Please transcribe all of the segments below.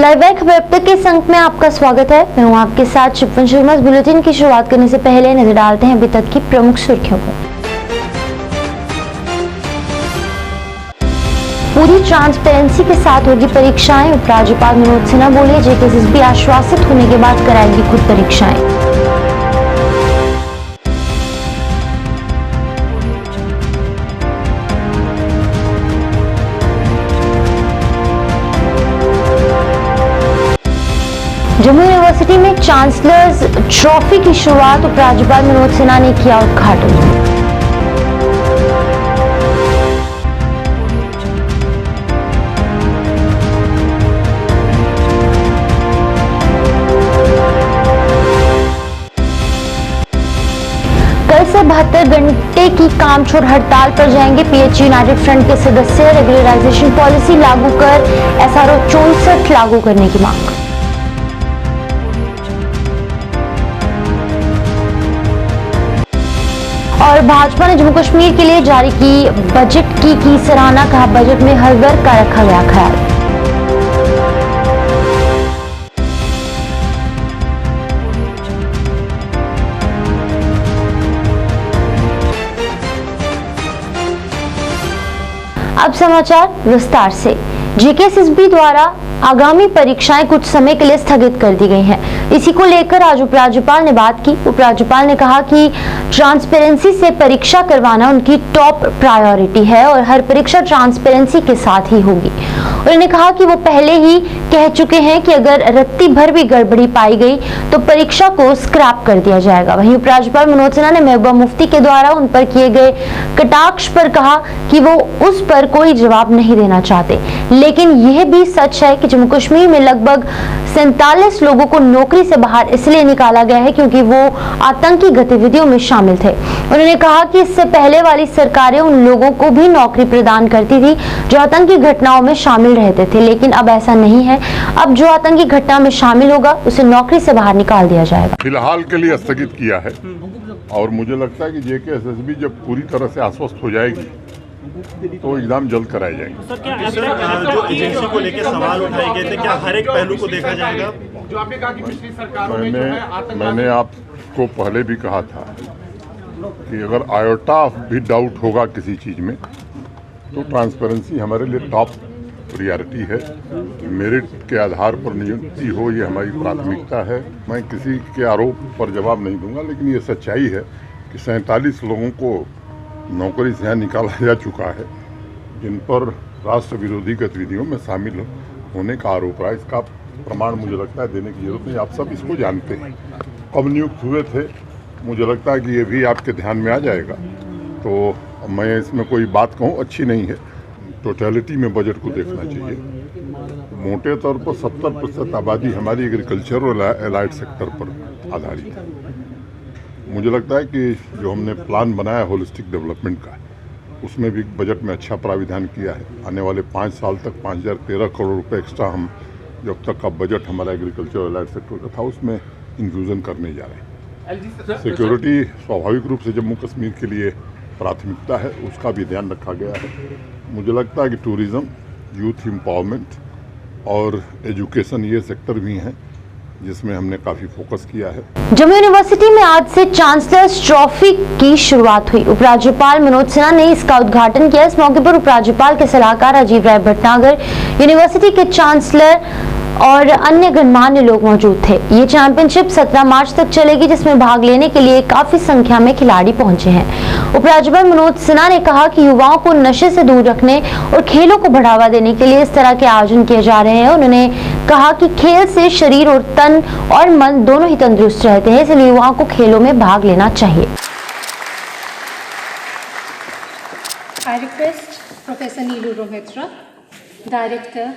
Live खबर अब तक के इस अंक में आपका स्वागत है। मैं हूं आपके साथ शिपन शर्मा। बुलेटिन की शुरुआत करने से पहले नजर डालते हैं अभी तक की प्रमुख सुर्खियों को। पूरी ट्रांसपेरेंसी के साथ होगी परीक्षाएं। उपराज्यपाल मनोज सिन्हा बोले, जेकेएसएसबी आश्वासित होने के बाद कराएगी खुद परीक्षाएं। जम्मू यूनिवर्सिटी में चांसलर्स ट्रॉफी की शुरुआत। उपराज्यपाल मनोज सिन्हा ने किया उद्घाटन। कल से 72 घंटे की काम छोड़ हड़ताल पर जाएंगे पीएचई यूनाइटेड फ्रंट के सदस्य। रेगुलराइजेशन पॉलिसी लागू कर एसआरओ 64 लागू करने की मांग। और भाजपा ने जम्मू कश्मीर के लिए जारी की बजट की सराहना। कहा, बजट में हर वर्ग का रखा गया ख्याल। अब समाचार विस्तार से। जेकेएसएसबी द्वारा आगामी परीक्षाएं कुछ समय के लिए स्थगित कर दी गई हैं। इसी को लेकर आज उपराज्यपाल ने बात की। उपराज्यपाल ने कहा कि ट्रांसपेरेंसी से परीक्षा करवाना उनकी टॉप प्रायोरिटी है और हर परीक्षा ट्रांसपेरेंसी के साथ ही होगी। उन्होंने कहा कि वो पहले ही कह चुके हैं कि अगर रत्ती भर भी गड़बड़ी पाई गई तो परीक्षा को स्क्रैप कर दिया जाएगा। वहीं उपराज्यपाल मनोज सिन्हा ने महबूबा मुफ्ती के द्वारा उन पर किए गए कटाक्ष पर कहा कि वो उस पर कोई जवाब नहीं देना चाहते, लेकिन यह भी सच है कि जम्मू कश्मीर में लगभग 47 लोगों को नौकरी से बाहर इसलिए निकाला गया है क्योंकि वो आतंकी गतिविधियों में शामिल थे। उन्होंने कहा कि इससे पहले वाली सरकारें उन लोगों को भी नौकरी प्रदान करती थी जो आतंकी घटनाओं में शामिल रहते थे, लेकिन अब ऐसा नहीं है। अब जो आतंकी घटना में शामिल होगा उसे नौकरी से बाहर निकाल दिया जाएगा। फिलहाल के लिए स्थगित किया है और मुझे लगता है कि जेकेएसएसबी जब पूरी तरह से आश्वस्त हो जाएगी तो एग्जाम जल्द कराए जाएंगे। सर, क्या जो एजेंसी को लेकर सवाल उठाए गए थे, क्या हर एक पहलू को देखा जाएगा? जो आपने कहा कि पिछली सरकारों में जो है आतंकवाद। मैंने आपको पहले भी कहा था कि अगर आयोटा भी डाउट होगा किसी चीज़ में तो ट्रांसपेरेंसी हमारे लिए टॉप प्रियॉरिटी है। मेरिट के आधार पर नियुक्ति हो, ये हमारी प्राथमिकता है। मैं किसी के आरोप पर जवाब नहीं दूंगा, लेकिन ये सच्चाई है कि 47 लोगों को नौकरी से यहाँ निकाला जा चुका है जिन पर राष्ट्र विरोधी गतिविधियों में शामिल होने का आरोप रहा। इसका प्रमाण मुझे लगता है देने की जरूरत नहीं, आप सब इसको जानते हैं। कब नियुक्त हुए थे, मुझे लगता है कि ये भी आपके ध्यान में आ जाएगा। तो मैं इसमें कोई बात कहूँ अच्छी नहीं है। टोटलिटी में बजट को देखना चाहिए। मोटे तौर पर 70% आबादी हमारी एग्रीकल्चर और एलाइड सेक्टर पर आधारित है। मुझे लगता है कि जो हमने प्लान बनाया होलिस्टिक डेवलपमेंट का, उसमें भी बजट में अच्छा प्राविधान किया है। आने वाले 5 साल तक 5013 करोड़ रुपए एक्स्ट्रा हम जब तक का बजट हमारा एग्रीकल्चर और एलाइड सेक्टर का था उसमें इंफ्यूजन करने जा रहे हैं। सिक्योरिटी स्वाभाविक रूप से जम्मू कश्मीर के लिए प्राथमिकता है, उसका भी ध्यान रखा गया है। मुझे लगता है कि टूरिज़्म, यूथ एम्पावरमेंट और एजुकेशन ये सेक्टर भी हैं जिसमें हमने काफी फोकस किया है। जम्मू यूनिवर्सिटी में आज से चांसलर्स ट्रॉफी की शुरुआत हुई। उपराज्यपाल मनोज सिन्हा ने इसका उद्घाटन किया। इस मौके पर उपराज्यपाल के सलाहकार राजीव राय भटनागर, यूनिवर्सिटी के चांसलर और अन्य गणमान्य लोग मौजूद थे। ये चैंपियनशिप 17 मार्च तक चलेगी, जिसमें भाग लेने के लिए काफी संख्या में खिलाड़ी पहुंचे हैं। उपराज्यपाल मनोज सिन्हा ने कहा कि युवाओं को नशे से दूर रखने और खेलों को बढ़ावा देने के लिए इस तरह के आयोजन किए जा रहे हैं। उन्होंने कहा कि खेल से शरीर और तन और मन दोनों ही तंदुरुस्त रहते हैं, इसलिए युवाओं को खेलों में भाग लेना चाहिए। I request Professor Neelu Rohitra, Director.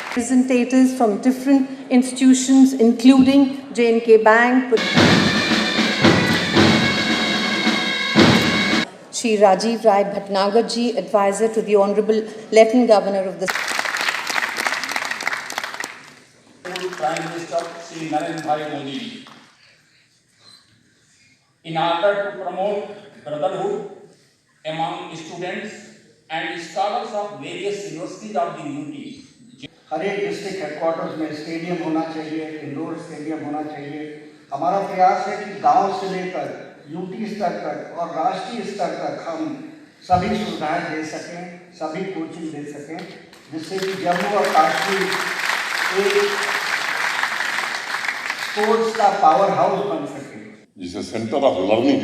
Representatives from different institutions including J&K Bank, Shri Rajiv Rai Bhatnagar ji, Advisor to the Honorable Lieutenant Governor of the Prime Minister Shri Narendra Modi in order to promote brotherhood among students and scholars of various universities of the UT. हर एक district headquarters में stadium होना चाहिए, indoor stadium होना चाहिए। हमारा प्रयास है कि गांव से लेकर यूटी स्तर तक और राष्ट्रीय स्तर तक हम सभी सुविधाएं दे सकें, सभी कोचिंग दे सकें, जिससे कि जम्मू और कश्मीर एक स्पोर्ट्स का पावर हाउस बन सके। जिसे सेंटर ऑफ लर्निंग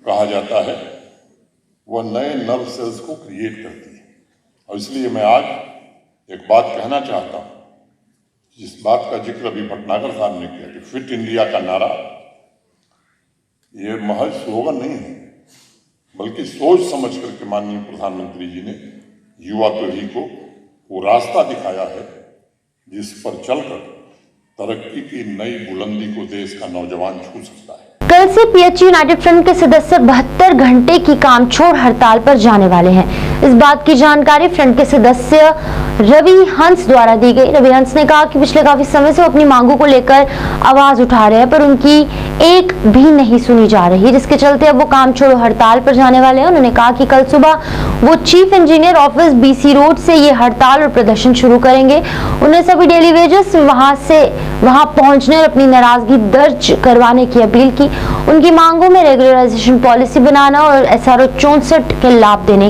कहा जाता है, वह नए नर्व सेल्स को क्रिएट करती है। और इसलिए मैं आज एक बात कहना चाहता हूं, जिस बात का जिक्र अभी भटनागर साहब ने किया कि फिट इंडिया का नारा ये महज स्लोगन नहीं है, बल्कि सोच समझ करके माननीय प्रधानमंत्री जी ने युवा पीढ़ी को वो रास्ता दिखाया है जिस पर चलकर तरक्की की नई बुलंदी को देश का नौजवान छू सकता है। कल से पीएचई यूनाइटेड फ्रंट के सदस्य 72 घंटे की काम छोड़ हड़ताल पर जाने वाले हैं। इस बात की जानकारी फ्रंट के सदस्य रवि हंस द्वारा दी गई। रवि हंस ने कहा कि पिछले काफी समय से वो अपनी मांगों को लेकर आवाज उठा रहे हैं, पर उनकी एक भी नहीं सुनी जा रही, जिसके चलते अब वो काम छोड़ो हड़ताल पर जाने वाले हैं। उन्होंने कहा कि कल सुबह वो chief engineer office BC road से ये हड़ताल और प्रदर्शन शुरू करेंगे। उन्हें सभी डेली वेजेस वहां पहुंचने और अपनी नाराजगी दर्ज करवाने की अपील की। उनकी मांगों में रेगुलराइजेशन पॉलिसी बनाना और SRO 64 के लाभ देने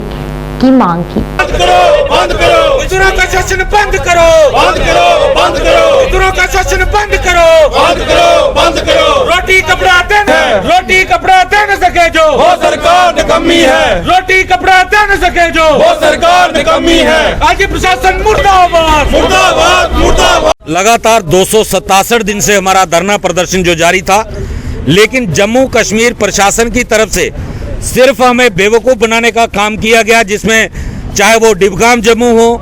की मांग की। बंद करो मजदूरों का शोषण, बंद करो, बंद करो, बंद करो मजदूरों का शोषण, बंद करो, बंद करो, बंद करो। रोटी कपड़ा दे न सके जो वो सरकार निकम्मी है। रोटी कपड़ा दे न सके जो वो सरकार निकम्मी है। आज प्रशासन मुर्दाबाद, मुर्दाबाद, मुर्दाबाद। लगातार 267 दिन से हमारा धरना प्रदर्शन जो जारी था, लेकिन जम्मू कश्मीर प्रशासन की तरफ से सिर्फ हमें बेवकूफ़ बनाने का काम किया गया, जिसमें चाहे वो डिबगाम जम्मू हो,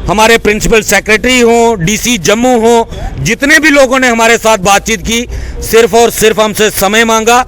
हमारे प्रिंसिपल सेक्रेटरी हो, डीसी जम्मू हो, जितने भी लोगों ने हमारे साथ बातचीत की, सिर्फ और सिर्फ हमसे समय मांगा।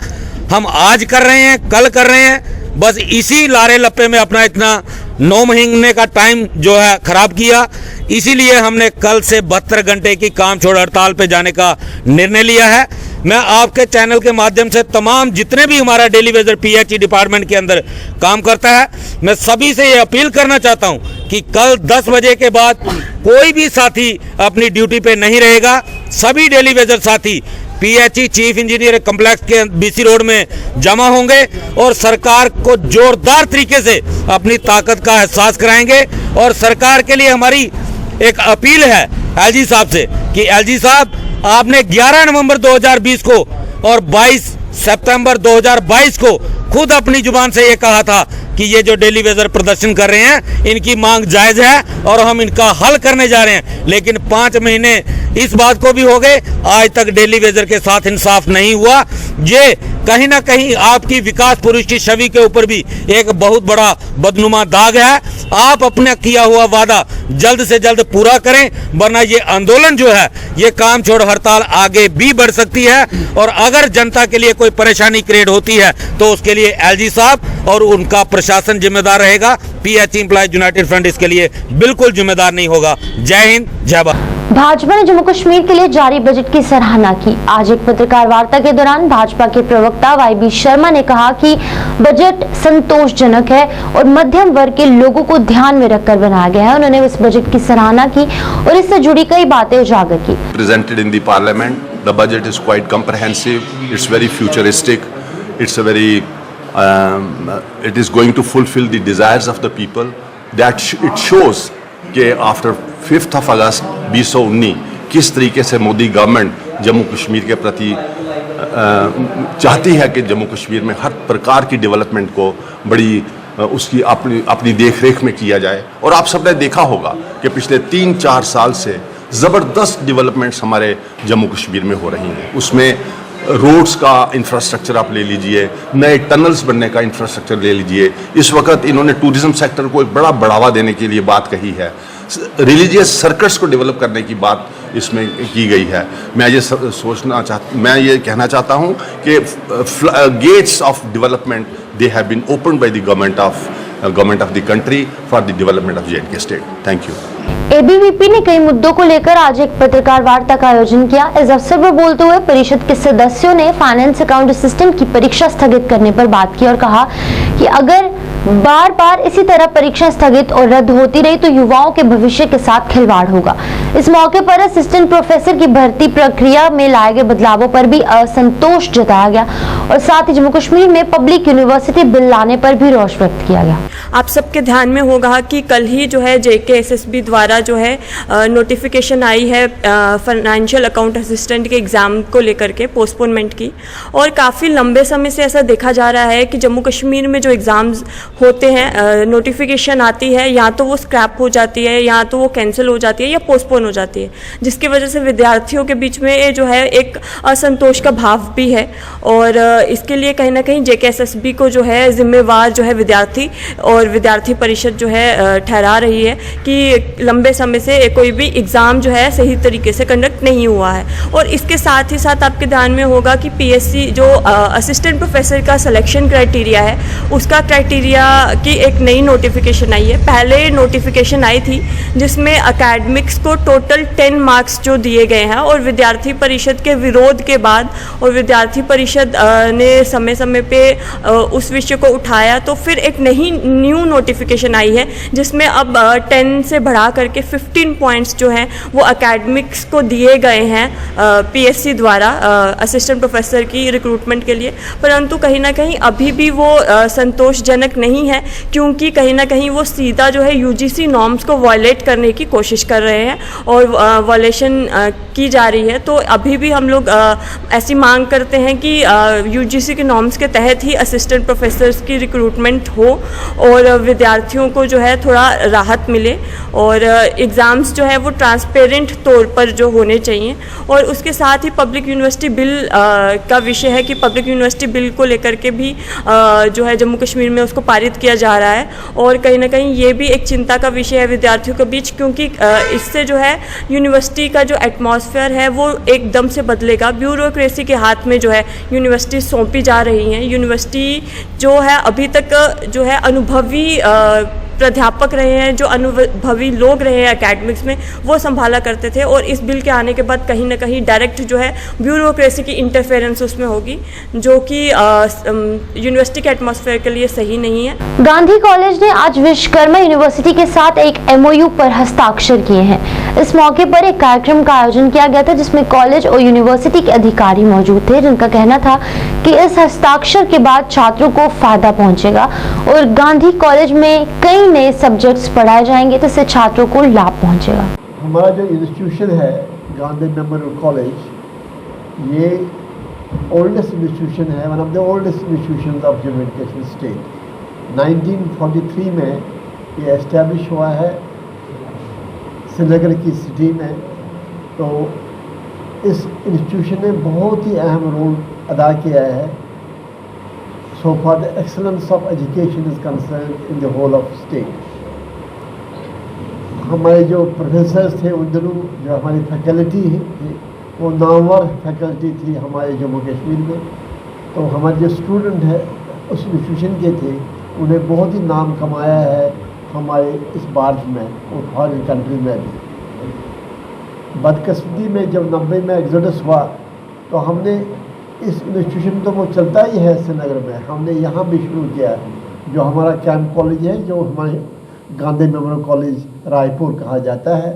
हम आज कर रहे हैं, कल कर रहे हैं, बस इसी लारे लप्पे में अपना इतना 9 महीने का टाइम जो है खराब किया। इसीलिए हमने कल से 72 घंटे की काम छोड़ हड़ताल पे जाने का निर्णय लिया है। मैं आपके चैनल के माध्यम से तमाम जितने भी हमारा डेली वेजर पीएचई डिपार्टमेंट के अंदर काम करता है, मैं सभी से ये अपील करना चाहता हूं कि कल 10 बजे के बाद कोई भी साथी अपनी ड्यूटी पे नहीं रहेगा। सभी डेली वेजर साथी पीएचई चीफ इंजीनियर कॉम्प्लेक्स के बीसी रोड में जमा होंगे और सरकार को जोरदार तरीके से अपनी ताकत का एहसास कराएंगे। और सरकार के लिए हमारी एक अपील है एलजी साहब से कि एलजी साहब, आपने 11 नवंबर 2020 को और 22 सितंबर 2022 को खुद अपनी जुबान से ये कहा था कि ये जो डेली वेजर प्रदर्शन कर रहे हैं, इनकी मांग जायज है और हम इनका हल करने जा रहे हैं। लेकिन 5 महीने इस बात को भी हो गए, आज तक डेली वेजर के साथ इंसाफ नहीं हुआ। ये कहीं ना कहीं आपकी विकास पुरुष की छवि के ऊपर भी एक बहुत बड़ा बदनुमा दाग है। आप अपना किया हुआ वादा जल्द से जल्द पूरा करें, वरना ये आंदोलन जो है, ये काम छोड़ हड़ताल आगे भी बढ़ सकती है। और अगर जनता के लिए कोई परेशानी क्रिएट होती है तो उसके लिए एलजी साहब और उनका प्रशासन जिम्मेदार रहेगा। पीएचई एम्प्लॉयज यूनाइटेड फ्रंट इसके लिए बिल्कुल जिम्मेदार नहीं होगा। जय हिंद, जय भारत। भाजपा ने जम्मू कश्मीर के लिए जारी बजट की सराहना की। आज एक पत्रकार वार्ता के दौरान भाजपा के प्रवक्ता वाईबी शर्मा ने कहा कि बजट संतोषजनक है और मध्यम वर्ग के लोगों को ध्यान में रखकर बनाया गया है। उन्होंने इस बजट की सराहना की और इससे जुड़ी कई बातें उजागर की। Presented in the parliament, the budget is quite comprehensive. It's very futuristic. It's a very it is going to fulfill the desires of the people. That it shows कि आफ्टर 5th of August 2019 किस तरीके से Modi government Jammu Kashmir के प्रति चाहती है कि जम्मू कश्मीर में हर प्रकार की डेवलपमेंट को बड़ी उसकी अपनी देख रेख में किया जाए। और आप सबने देखा होगा कि पिछले 3-4 साल से ज़बरदस्त डेवलपमेंट्स हमारे जम्मू कश्मीर में हो रही हैं। उसमें रोड्स का इंफ्रास्ट्रक्चर आप ले लीजिए, नए टनल्स बनने का इंफ्रास्ट्रक्चर ले लीजिए। इस वक्त इन्होंने टूरिज्म सेक्टर को एक बड़ा बढ़ावा देने के लिए बात कही है। रिलीजियस सर्कल्स को डेवलप करने की बात इसमें की गई है। मैं ये कहना चाहता हूँ कि gates of development they have been opened by the government of government of the country for the development of J&K state. Thank you. ABVP ने कई मुद्दों को लेकर आज एक पत्रकार वार्ता का आयोजन किया। इस अवसर पर बोलते हुए परिषद के सदस्यों ने फाइनेंस अकाउंट असिस्टेंट की परीक्षा स्थगित करने पर बात की और कहा कि अगर बार बार इसी तरह परीक्षा स्थगित और रद्द होती रही तो युवाओं के भविष्य के साथ खिलवाड़ होगा। इस मौके पर असिस्टेंट प्रोफेसर की भर्ती प्रक्रिया में लाए गए बदलावों पर भी असंतोष जताया गया और साथ ही जम्मू कश्मीर में पब्लिक यूनिवर्सिटी बिल लाने पर भी रोष व्यक्त किया गया। आप सबके ध्यान में होगा कि कल ही जो है JKSSB द्वारा जो है नोटिफिकेशन आई है फाइनेंशियल अकाउंट असिस्टेंट के एग्ज़ाम को लेकर के पोस्टपोनमेंट की, और काफ़ी लंबे समय से ऐसा देखा जा रहा है कि जम्मू कश्मीर में जो एग्ज़ाम्स होते हैं नोटिफिकेशन आती है या तो वो स्क्रैप हो जाती है या तो वो कैंसिल हो जाती है या पोस्टपोन हो जाती है, जिसकी वजह से विद्यार्थियों के बीच में जो है एक असंतोष का भाव भी है। और इसके लिए कहीं ना कहीं JKSSB को जो है जिम्मेवार जो है विद्यार्थी और विद्यार्थी परिषद जो है ठहरा रही है कि लंबे समय से कोई भी एग्ज़ाम जो है सही तरीके से कंडक्ट नहीं हुआ है। और इसके साथ ही साथ आपके ध्यान में होगा कि PSC जो असिस्टेंट प्रोफेसर का सिलेक्शन क्राइटेरिया है उसका क्राइटेरिया की एक नई नोटिफिकेशन आई है। पहले नोटिफिकेशन आई थी जिसमें अकेडमिक्स को टोटल 10 मार्क्स जो दिए गए हैं, और विद्यार्थी परिषद के विरोध के बाद और विद्यार्थी परिषद ने समय समय पे उस विषय को उठाया तो फिर एक न्यू नोटिफिकेशन आई है जिसमें अब 10 से बढ़ा करके 15 पॉइंट्स जो हैं वो एकेडमिक्स को दिए गए हैं PSC द्वारा असिस्टेंट प्रोफेसर की रिक्रूटमेंट के लिए। परंतु कहीं ना कहीं अभी भी वो संतोषजनक नहीं है, क्योंकि कहीं ना कहीं वो सीधा जो है UGC नॉर्म्स को वायलेट करने की कोशिश कर रहे हैं और वायलेशन की जा रही है। तो अभी भी हम लोग ऐसी मांग करते हैं कि UGC के नॉर्म्स के तहत ही असिस्टेंट प्रोफेसर्स की रिक्रूटमेंट हो और विद्यार्थियों को जो है थोड़ा राहत मिले और एग्ज़ाम्स जो है वो ट्रांसपेरेंट तौर पर जो होने चाहिए। और उसके साथ ही पब्लिक यूनिवर्सिटी बिल का विषय है कि पब्लिक यूनिवर्सिटी बिल को लेकर के भी जो है जम्मू कश्मीर में उसको पारित किया जा रहा है, और कहीं ना कहीं ये भी एक चिंता का विषय है विद्यार्थियों के बीच, क्योंकि इससे जो है यूनिवर्सिटी का जो एटमॉस्फेयर है वो एकदम से बदलेगा। ब्यूरोक्रेसी के हाथ में जो है यूनिवर्सिटी सौंपी जा रही हैं। यूनिवर्सिटी जो है अभी तक जो है अनुभवी प्राध्यापक रहे हैं, जो अनुभवी लोग रहे हैं एकेडमिक्स में, वो संभाला करते थे, और इस बिल के आने के बाद कहीं ना कहीं डायरेक्ट जो है ब्यूरोक्रेसी की इंटरफेरेंस उसमें होगी, जो कि यूनिवर्सिटी के एटमॉस्फेयर के लिए सही नहीं है। गांधी कॉलेज ने आज विश्वकर्मा यूनिवर्सिटी के साथ एक MOU पर हस्ताक्षर किए हैं। इस मौके पर एक कार्यक्रम का आयोजन किया गया था जिसमें कॉलेज और यूनिवर्सिटी के अधिकारी मौजूद थे, जिनका कहना था कि इस हस्ताक्षर के बाद छात्रों को फायदा पहुंचेगा और गांधी कॉलेज में कई नए सब्जेक्ट्स पढ़ाए जाएंगे, तो इससे छात्रों को लाभ पहुंचेगा। हमारा जो इंस्टीट्यूशन है गांधी मेमोरियल कॉलेज, ये ओल्डेस्ट इंस्टीट्यूशन है, one of the oldest institutions of Jammu and Kashmir state. 1943 में ये एस्टैब्लिश हुआ है श्रीनगर की सिटी में। तो इस इंस्टीट्यूशन ने बहुत ही अहम रोल अदा किया है so far the excellence of education is concerned in the whole of state. हमारे जो प्रोफेसर्स थे उन दिनों, जो हमारी फैकल्टी थी वो नामवर फैकल्टी थी हमारे जम्मू कश्मीर में। तो हमारे जो स्टूडेंट है उस इंस्टीट्यूशन के थे, उन्हें बहुत ही नाम कमाया है हमारे इस भारत में और फॉरेन कंट्री में भी। बदकिस्मती में जब 90 में एग्जोडस हुआ तो हमने इस इंस्टीट्यूशन तो वो चलता ही है श्रीनगर में, हमने यहाँ भी शुरू किया जो हमारा कैंप कॉलेज है, जो हमारे गांधी मेमोरियल कॉलेज रायपुर कहा जाता है।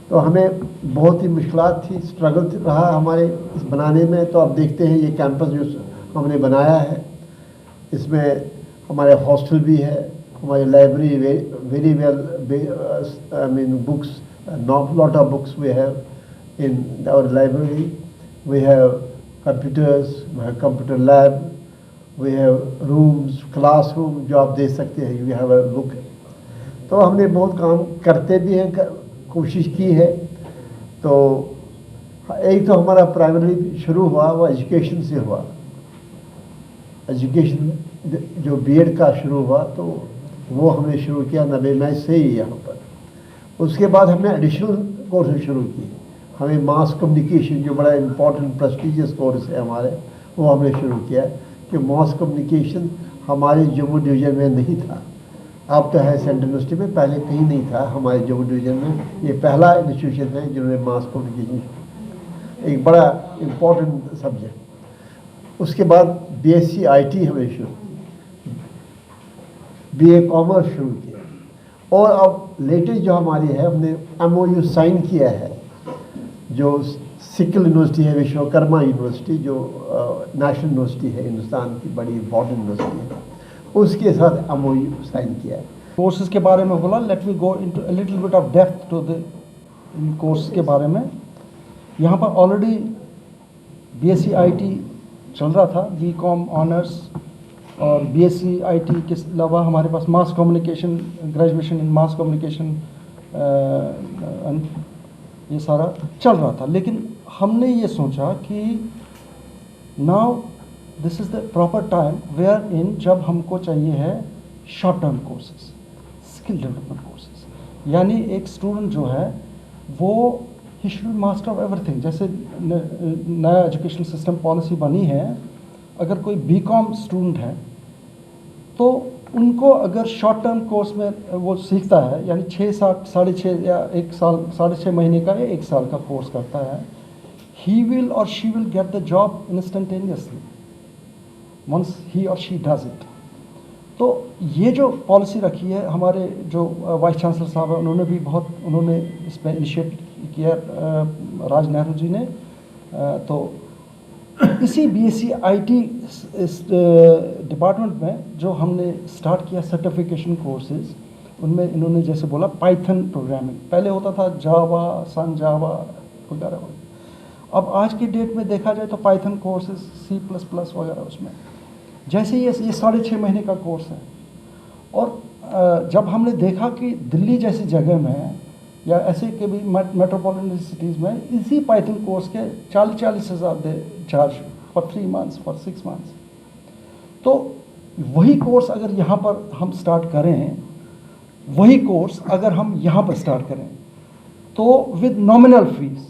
तो हमें बहुत ही मुश्किलात थी, स्ट्रगल रहा हमारे इस बनाने में। तो अब देखते हैं ये कैंपस जो हमने बनाया है, इसमें हमारे हॉस्टल भी है, हमारी library very well, I mean books, lot of books we have in our library, we have computers, we have computer lab, we have rooms, classroom जो आप देख सकते हैं, we have a look। तो हमने बहुत काम करते भी हैं, कोशिश की है। तो एक तो हमारा प्राइमरी शुरू हुआ वो एजुकेशन से हुआ, एजुकेशन जो B.Ed का शुरू हुआ तो वो हमने शुरू किया 90 में से ही यहाँ पर। उसके बाद हमने एडिशनल कोर्सेज शुरू किए। हमें मास कम्युनिकेशन जो बड़ा इम्पोर्टेंट प्रेस्टिजियस कोर्स है हमारे, वो हमने शुरू किया कि मास कम्युनिकेशन हमारे जम्मू डिवीज़न में नहीं था। अब तो है सेंट्रल यूनिवर्सिटी में, पहले कहीं नहीं था हमारे जम्मू डिवीज़न में। ये पहला इंस्टीट्यूशन है जिन्होंने मास कम्युनिकेशन, एक बड़ा इम्पोर्टेंट सब्जेक्ट। उसके बाद BSc IT हमने शुरू की, BA कॉमर्स शुरू किया, और अब लेटेस्ट जो हमारी है, हमने MOU साइन किया है जो सिक्किम यूनिवर्सिटी है, विश्वकर्मा यूनिवर्सिटी जो नेशनल यूनिवर्सिटी है, हिंदुस्तान की बड़ी इम्पोर्टेंट यूनिवर्सिटी है, उसके साथ MOU साइन किया है। कोर्सेज के बारे में बोला, let me go into a little bit of depth to the course के बारे में। यहाँ पर ऑलरेडी BSc IT चल रहा था, BCom ऑनर्स, और BSc IT के अलावा हमारे पास mass communication, graduation in mass communication, ये सारा चल रहा था। लेकिन हमने ये सोचा कि now this is the proper time where in जब हमको चाहिए है short term courses, skill development courses, यानी एक स्टूडेंट जो है वो he should master of everything. जैसे नया एजुकेशन सिस्टम पॉलिसी बनी है, अगर कोई BCom स्टूडेंट है तो उनको अगर शॉर्ट टर्म कोर्स में वो सीखता है, यानी 6 या 1 साल, 6.5 महीने का या 1 साल का कोर्स करता है, he will or she will get the job instantaneously once he or she does it। तो ये जो पॉलिसी रखी है, हमारे जो वाइस चांसलर साहब हैं उन्होंने भी उन्होंने इसमें इनिशिएट किया, राज नेहरू जी ने। तो इसी BSc IT डिपार्टमेंट में जो हमने स्टार्ट किया सर्टिफिकेशन कोर्सेज, उनमें इन्होंने जैसे बोला पाइथन प्रोग्रामिंग, पहले होता था जावा, सन जावा वगैरह। अब आज की डेट में देखा जाए तो पाइथन कोर्सेज, C++ वगैरह, उसमें जैसे ये 6.5 महीने का कोर्स है। और जब हमने देखा कि दिल्ली जैसी जगह में या ऐसे के भी मेट्रोपॉलिटन सिटीज़ में इसी पाइथन कोर्स के 40 हज़ार they charge for 3 months, for 6 months. तो वही कोर्स अगर यहाँ पर हम स्टार्ट करें, वही कोर्स अगर हम यहाँ पर स्टार्ट करें तो विद नॉमिनल फीस,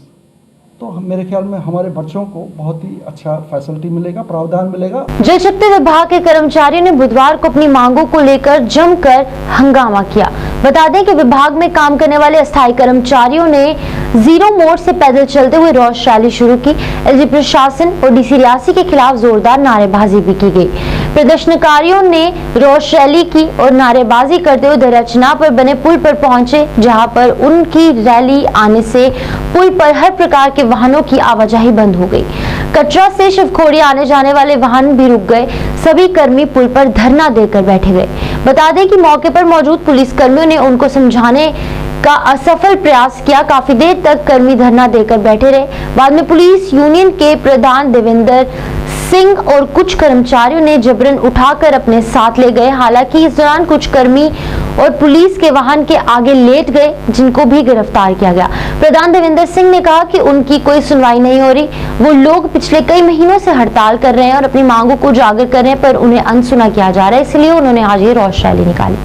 तो मेरे ख्याल में हमारे बच्चों को बहुत ही अच्छा फैसिलिटी मिलेगा, प्रावधान मिलेगा। जल शक्ति विभाग के कर्मचारियों ने बुधवार को अपनी मांगों को लेकर जमकर हंगामा किया। बता दें कि विभाग में काम करने वाले अस्थायी कर्मचारियों ने जीरो मोड़ से पैदल चलते हुए रोष रैली शुरू की। LG प्रशासन और DC रियासी के खिलाफ जोरदार नारेबाजी भी की गई। प्रदर्शनकारियों ने रोष रैली की और नारेबाजी करते हुए दरियाचना पर बने पुल पर पहुंचे, जहां पर उनकी रैली आने से पुल पर हर प्रकार के वाहनों की आवाजाही बंद हो गई। कटरा से शिवखोड़ी आने जाने वाले वाहन भी रुक गए। सभी कर्मी पुल पर धरना देकर बैठे गए। बता दें कि मौके पर मौजूद पुलिस कर्मियों ने उनको समझाने का असफल प्रयास किया। काफी देर तक कर्मी धरना देकर बैठे रहे। बाद में पुलिस यूनियन के प्रधान देवेंद्र सिंह और कुछ कर्मचारियों ने जबरन उठाकर अपने साथ ले गए। हालांकि इस दौरान कुछ कर्मी और पुलिस के वाहन के आगे लेट गए, जिनको भी गिरफ्तार किया गया। प्रधान देवेंद्र सिंह ने कहा कि उनकी कोई सुनवाई नहीं हो रही। वो लोग पिछले कई महीनों से हड़ताल कर रहे हैं और अपनी मांगों को उजागर कर रहे हैं, पर उन्हें अनसुना किया जा रहा है, इसलिए उन्होंने आज ये रोष रैली निकाली।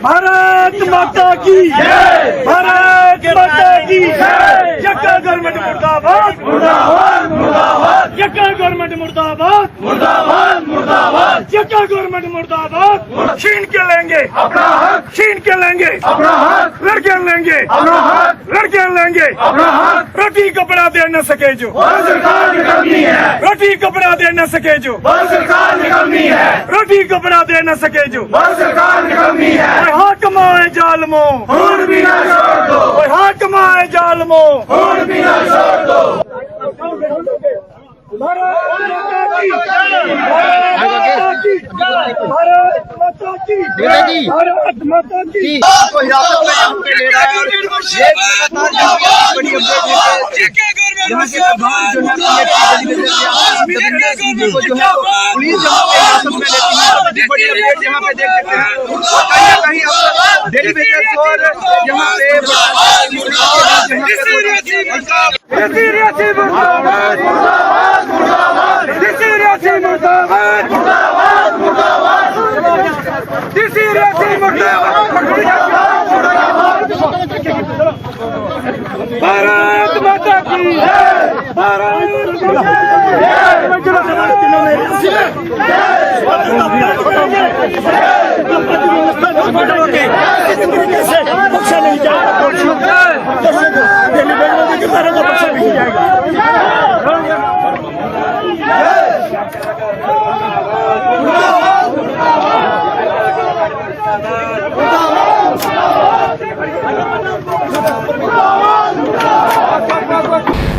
भारत माता की जय, भारत माता की जय। यक्का गवर्नमेंट मुर्दाबाद, मुर्दाबाद, मुर्दाबाद। यक्का गवर्नमेंट मुर्दाबाद, मुर्दाबाद, मुर्दाबाद। यक्का गवर्नमेंट मुर्दाबाद। छीन के लेंगे अपना हक, छीन के लेंगे अपना हक, लड़के लेंगे अपना हक, लड़के लेंगे अपना हक। रोटी कपड़ा दे न सके जो सरकार निकलनी है, रोटी कपड़ा दे न सके जो सरकार निकलनी है, रोटी कपड़ा दे न सके जो सरकार निकलनी है। हाकम आए जालमो, खून भी ना छोड़ दो, हाकम आए जालमो, खून भी ना छोड़ दो। भारत माता की जय, भारत माता की जय, भारत माता की। को हिरासत में यहाँ पे ले रहा है और ये लगातार बड़ी अपडेट यहाँ के प्रधान जो है को जो है पुलिस यहाँ पे हिरासत में लेती है। बड़ी अपडेट यहाँ पे देख सकते हैं, कहीं ना कहीं अब डेली बेसिस पर यहाँ पे भारत माता की Bharat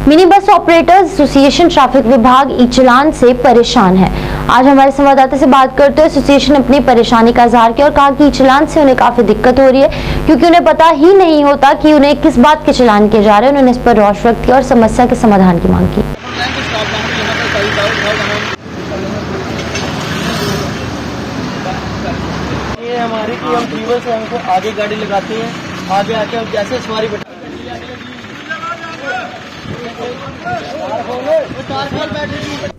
mini bus operators association traffic विभाग ई चालान से परेशान है। आज हमारे संवाददाता से बात करते हुए एसोसिएशन अपनी परेशानी का इजहार किया और कहा कि ई चालान से उन्हें काफी दिक्कत हो रही है, क्योंकि उन्हें पता ही नहीं होता कि उन्हें किस बात के चालान किए जा रहे हैं। उन्होंने इस पर रोष व्यक्त किया और समस्या के समाधान की मांग की। ये हमारी कि हम फीवर से हमको आगे गाड़ी लगाते हैं, आगे आके हम जैसे सवारी बैठा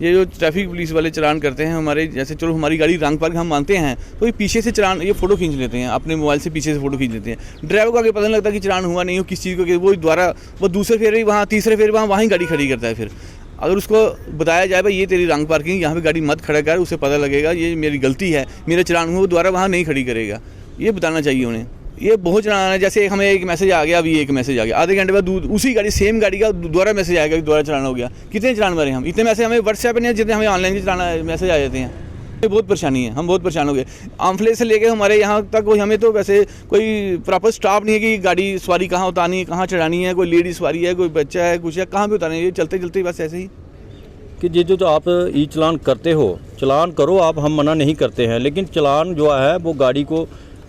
ये जो ट्रैफिक पुलिस वाले चलान करते हैं हमारे, जैसे चलो हमारी गाड़ी रंग पार्क हम मानते हैं, तो ये पीछे से चलान, ये फोटो खींच लेते हैं अपने मोबाइल से, पीछे से फोटो खींच लेते हैं। ड्राइवर को आगे पता नहीं लगता कि चलान हुआ नहीं हो किस चीज़ को, वो द्वारा वो दूसरे फेरे वहाँ, तीसरे फेरे वहाँ वहीं गाड़ी खड़ी करता है। फिर अगर उसको बताया जाए भाई ये तेरी रंग पार्किंग, यहाँ पे गाड़ी मत खड़ा कर, उसे पता लगेगा ये मेरी गलती है, मेरा चलान हुआ, वो द्वारा वहाँ नहीं खड़ी करेगा। ये बताना चाहिए उन्हें। ये बहुत चलाना है, जैसे हमें एक मैसेज आ गया, अभी एक मैसेज आ गया, आधे घंटे बाद उसी गाड़ी सेम गाड़ी का दोबारा मैसेज आएगा कि दोबारा चलाना हो गया। कितने चलान मारे हम, इतने मैसेज हमें व्हाट्सएप नहीं है जितने हमें ऑनलाइन चलाना मैसेज आ जाते हैं। ये बहुत परेशानी है, हम बहुत परेशान हो गए। आमफले से लेके हमारे यहाँ तक कोई, हमें तो वैसे कोई प्रॉपर स्टॉप नहीं है कि गाड़ी सवारी कहाँ उतारनी है, कहाँ चढ़ानी है, कोई लेडी सवारी है, कोई बच्चा है, कुछ है, कहाँ पर उतारनी है। ये चलते चलते बस ऐसे ही कि ये जो आप ई चलान करते हो, चलान करो आप, हम मना नहीं करते हैं, लेकिन चलान जो है वो गाड़ी को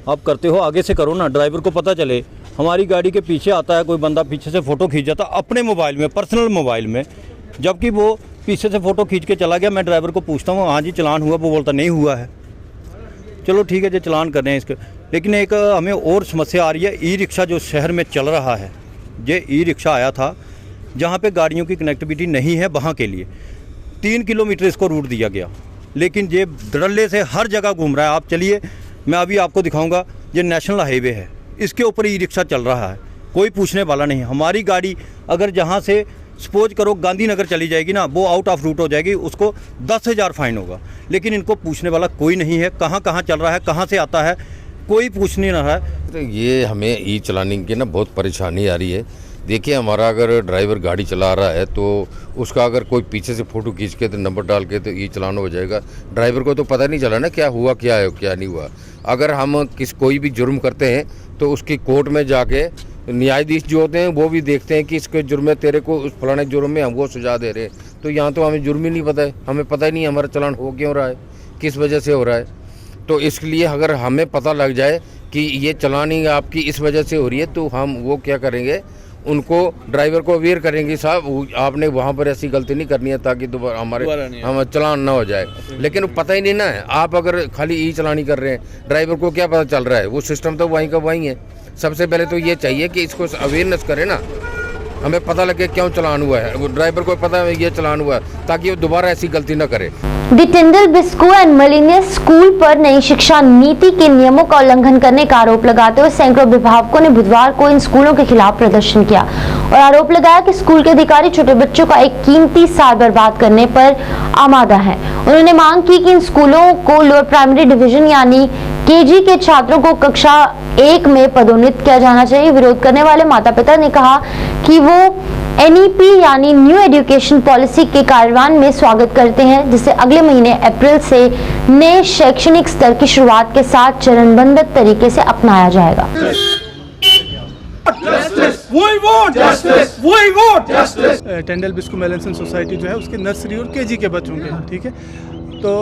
आप करते हो आगे से करो ना, ड्राइवर को पता चले। हमारी गाड़ी के पीछे आता है कोई बंदा, पीछे से फ़ोटो खींच जाता अपने मोबाइल में, पर्सनल मोबाइल में, जबकि वो पीछे से फ़ोटो खींच के चला गया। मैं ड्राइवर को पूछता हूँ हाँ जी चलान हुआ, वो बोलता नहीं हुआ है। चलो ठीक है जो चलान कर रहे हैं इसके, लेकिन एक हमें और समस्या आ रही है। ई रिक्शा जो शहर में चल रहा है, ये ई रिक्शा आया था जहाँ पर गाड़ियों की कनेक्टिविटी नहीं है, वहाँ के लिए 3 किलोमीटर इसको रूट दिया गया, लेकिन ये धड़ल्ले से हर जगह घूम रहा है। आप चलिए, मैं अभी आपको दिखाऊंगा, ये नेशनल हाईवे है, इसके ऊपर ई रिक्शा चल रहा है, कोई पूछने वाला नहीं। हमारी गाड़ी अगर जहाँ से सपोज करो गांधीनगर चली जाएगी ना, वो आउट ऑफ रूट हो जाएगी, उसको 10,000 फाइन होगा, लेकिन इनको पूछने वाला कोई नहीं है। कहाँ कहाँ चल रहा है, कहाँ से आता है, कोई पूछ नहीं रहा है। तो ये हमें ई चलाने की ना बहुत परेशानी आ रही है। देखिए हमारा अगर ड्राइवर गाड़ी चला रहा है तो उसका अगर कोई पीछे से फ़ोटो खींच के तो नंबर डाल के तो ई चलान हो जाएगा। ड्राइवर को तो पता नहीं चला ना क्या हुआ, क्या है, क्या नहीं हुआ। अगर हम कोई भी जुर्म करते हैं तो उसकी कोर्ट में जाके न्यायाधीश जो होते हैं वो भी देखते हैं कि इसके जुर्म में तेरे को उस फलाने जुर्म में हम वो सजा दे रहे हैं। तो यहाँ तो हमें जुर्म ही नहीं पता है, हमें पता ही नहीं हमारा चलान हो क्यों रहा है, किस वजह से हो रहा है। तो इसलिए अगर हमें पता लग जाए कि ये चलानी आपकी इस वजह से हो रही है तो हम वो क्या करेंगे, उनको ड्राइवर को अवेयर करेंगे साहब आपने वहाँ पर ऐसी गलती नहीं करनी है ताकि दोबारा हम चलान ना हो जाए। लेकिन पता ही नहीं ना है, आप अगर खाली ई चलानी कर रहे हैं, ड्राइवर को क्या पता चल रहा है, वो सिस्टम तो वहीं का वहीं है। सबसे पहले तो ये चाहिए कि इसको अवेयरनेस करें ना, हमें पता लगे क्यों चलान हुआ है, ड्राइवर को पता है ये चलान हुआ है, ताकि वो दोबारा ऐसी गलती ना करे। द टिंडल बिस्को एंड मिलेनियस स्कूल पर नई शिक्षा नीति के नियमों का उल्लंघन करने का आरोप लगाते हुए सैकड़ों अभिभावकों ने बुधवार को इन स्कूलों के खिलाफ प्रदर्शन किया और आरोप लगाया कि स्कूल के अधिकारी छोटे बच्चों का एक कीमती साल बर्बाद करने पर आमादा है। उन्होंने मांग की कि इन स्कूलों को लोअर प्राइमरी डिवीजन यानी केजी के छात्रों को कक्षा 1 में पदोन्नत किया जाना चाहिए। विरोध करने वाले माता पिता ने कहा कि वो NEP यानी न्यू एजुकेशन पॉलिसी के कार्यान्वयन में स्वागत करते हैं, जिसे अगले महीने अप्रैल से नए शैक्षणिक स्तर की शुरुआत के साथ चरणबद्ध तरीके से अपनाया जाएगा। टिंडल बिस्को मेलेंसन सोसाइटी जो है उसके नर्सरी और केजी के बच्चों के, ठीक है। तो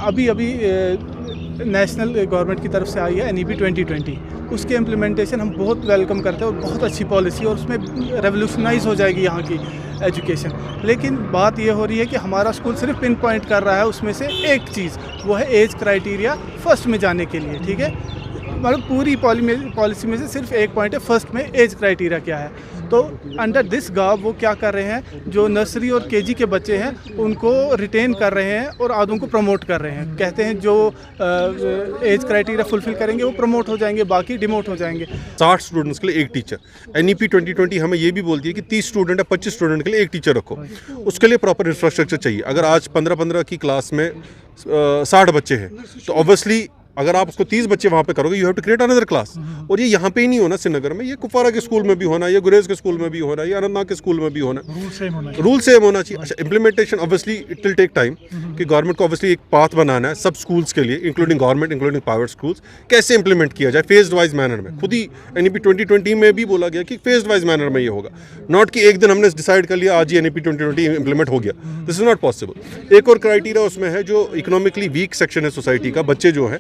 अभी नेशनल गवर्नमेंट की तरफ से आई है NEP 2020, उसके इम्प्लीमेंटेशन हम बहुत वेलकम करते हैं और बहुत अच्छी पॉलिसी और उसमें रेवोल्यूशनाइज हो जाएगी यहाँ की एजुकेशन। लेकिन बात ये हो रही है कि हमारा स्कूल सिर्फ पिन पॉइंट कर रहा है उसमें से एक चीज़, वो है एज क्राइटेरिया फर्स्ट में जाने के लिए, ठीक है। मतलब पूरी पॉलिसी में से सिर्फ एक पॉइंट है फर्स्ट में एज क्राइटेरिया क्या है। तो अंडर दिस गव वो क्या कर रहे हैं, जो नर्सरी और केजी के बच्चे हैं उनको रिटेन कर रहे हैं और आधों को प्रमोट कर रहे हैं। कहते हैं जो एज क्राइटेरिया फुलफिल करेंगे वो प्रमोट हो जाएंगे, बाकी डिमोट हो जाएंगे। 60 स्टूडेंट्स के लिए एक टीचर, NEP 2020 हमें ये भी बोलती है कि 30 स्टूडेंट है 25 स्टूडेंट के लिए एक टीचर रखो। उसके लिए प्रॉपर इंफ्रास्ट्रक्चर चाहिए। अगर आज 15-15 की क्लास में 60 बच्चे हैं तो ऑब्वियसली अगर आप उसको 30 बच्चे वहाँ पे करोगे, you have to create another class. और ये यहाँ पे ही नहीं होना श्रीनगर में, ये कुपवारा के स्कूल में भी होना, ये गुरेज के स्कूल में भी होना, ये अनंतनाग के स्कूल में भी होना। रूल सेम होना चाहिए। अच्छा, implementation obviously it will take time कि गवर्नमेंट को ऑब्वियसली एक पाथ बनाना है सब स्कूल्स के लिए, including government, including private schools. कैसे इंप्लीमेंट किया जाए फेज्ड वाइज मैनर में। खुद ही NEP 2020 में भी बोला गया कि फेज्ड वाइज मैनर में ये होगा, नॉट कि एक दिन हमने डिसाइड कर लिया आज ही NEP 2020 इंप्लीमेंट हो गया। This is not possible. एक और क्राइटेरिया उसमें है, जो इकोनॉमिकली वीक सेक्शन है सोसाइटी का, बच्चे जो है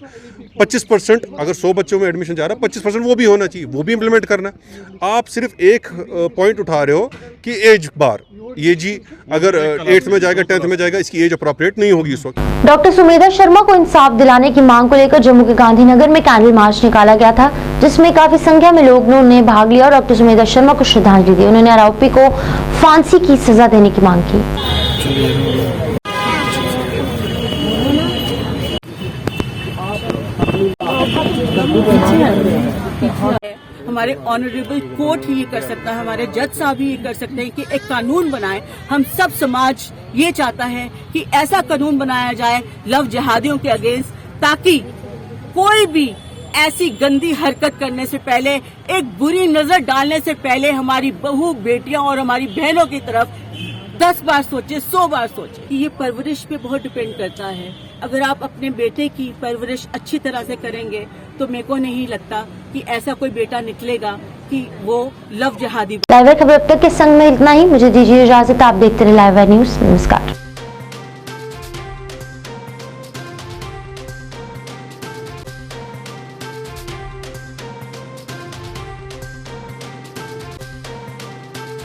25% अगर 100 बच्चों में एडमिशन जा रहा है 25% वो भी होना चाहिए, वो भी इंप्लीमेंट करना है। आप सिर्फ एक पॉइंट उठा रहे हो कि एज बार, ये जी अगर 8th में जाएगा 10th में जाएगा, इसकी एज अप्रोप्रिएट नहीं होगी इस वक्त। डॉक्टर सुमेधा शर्मा को इंसाफ दिलाने की मांग को लेकर जम्मू के गांधीनगर में कैंडल मार्च निकाला गया था, जिसमें काफी संख्या में लोगों ने भाग लिया और डॉक्टर सुमेधा शर्मा को श्रद्धांजलि दी। उन्होंने आरोपी को फांसी की सजा देने की मांग की। हमारे ऑनरेबल कोर्ट ही ये कर सकता है, हमारे जज साहब ही ये कर सकते हैं कि एक कानून बनाए। हम सब समाज ये चाहता है कि ऐसा कानून बनाया जाए लव जिहादियों के अगेंस्ट, ताकि कोई भी ऐसी गंदी हरकत करने से पहले, एक बुरी नजर डालने से पहले हमारी बहू बेटियां और हमारी बहनों की तरफ 10 बार सोचे, 100 बार सोचे। ये परवरिश पे बहुत डिपेंड करता है। अगर आप अपने बेटे की परवरिश अच्छी तरह से करेंगे तो मेरे को नहीं लगता कि ऐसा कोई बेटा निकलेगा कि वो लव जिहादी। लाइव खबर अब तक के संग में इतना ही। मुझे दीजिए इजाजत। आप देखते रहे लाइव न्यूज। नमस्कार।